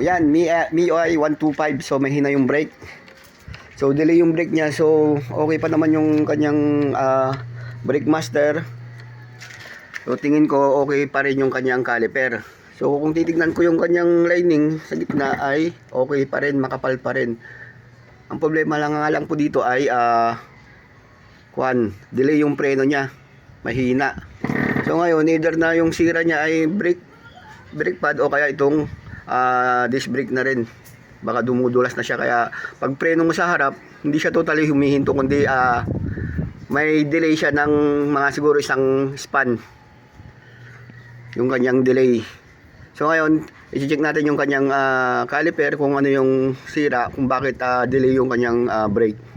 So yan, MIUI 125. So mahina yung brake. So delay yung brake niya. So okay pa naman yung kanyang brake master. So tingin ko okay pa rin yung kanyang caliper. So kung titignan ko yung kanyang lining sa gitna ay okay pa rin, makapal pa rin. Ang problema lang nga lang po dito ay delay yung preno niya. Mahina. So ngayon either na yung sira niya ay brake pad o kaya itong disc brake na rin. Baka dumudulas na siya, kaya pag preno mo sa harap hindi siya totally humihinto, kundi may delay siya ng mga siguro isang span yung kanyang delay. So ngayon i-check natin yung kanyang caliper kung ano yung sira, kung bakit delay yung kanyang brake.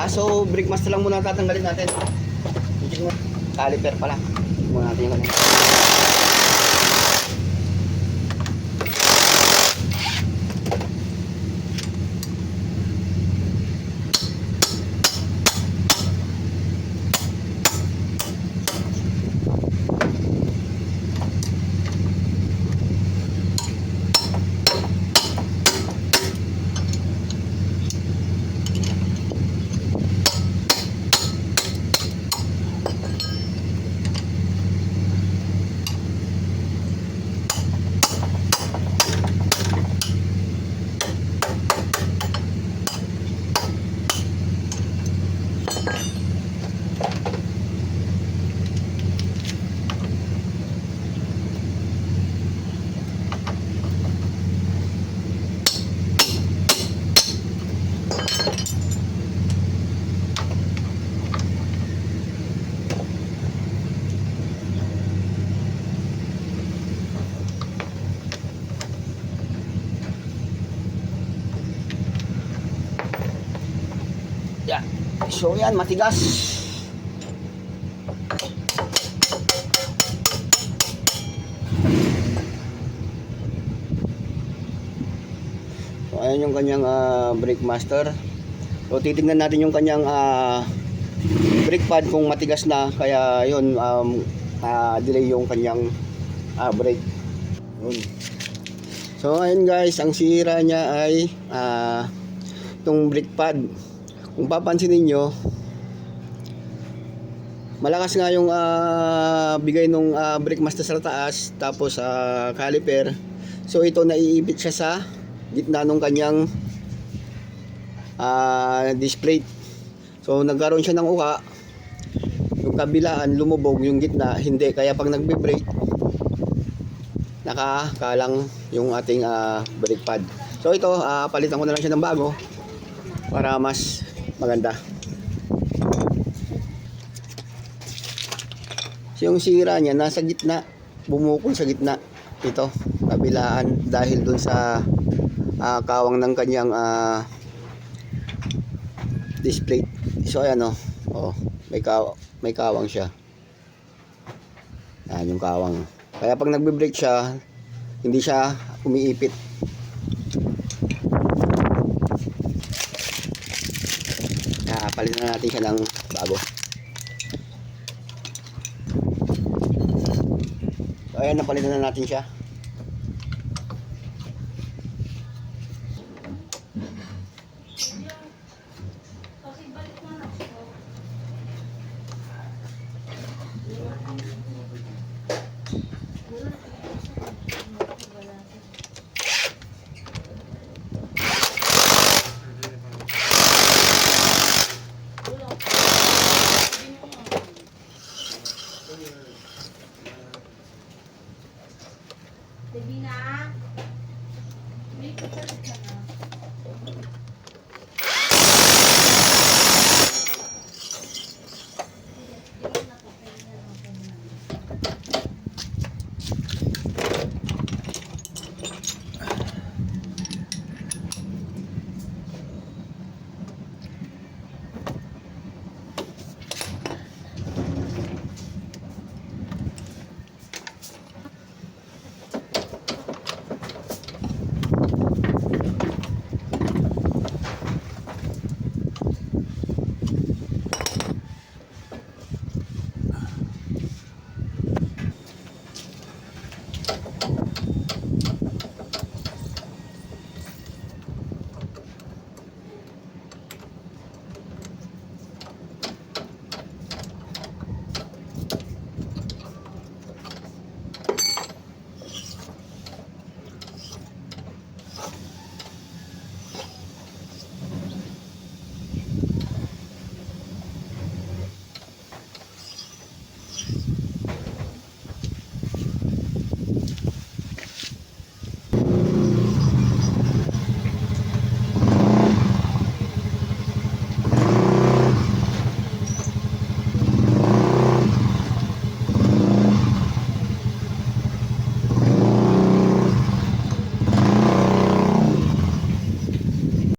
So brake master lang muna tatanggalin natin. I-check mo, caliper pala. I-check muna natin yung kanyang. Yeah. So yan, matigas. So ayan yung kanyang brake master. So titingnan natin yung kanyang brake pad kung matigas na, kaya yun delay yung kanyang brake. Yun. So ayun guys, ang sira niya ay itong brake pad. Kung papansin niyo, malakas nga yung bigay nung brake master sa taas, tapos caliper. So ito naiipit siya sa gitna nung kanyang disc plate. So nagkaroon siya ng uka. Yung kabilaan lumubog, yung gitna hindi. Kaya pag nagbe-brake, nakakalang yung ating brake pad. So ito, palitan ko na lang siya ng bago para mas maganda. So yung sira niya nasa gitna, bumukol sa gitna. Ito, kabilaan, dahil dun sa kawang ng kanyang display. So ayan may kawang siya. Ayan yung kawang. Kaya pag nagbe-brake siya, hindi siya umiipit. Palitan na natin siya ng bago. So ayan, napalitan na natin siya. Sabi na.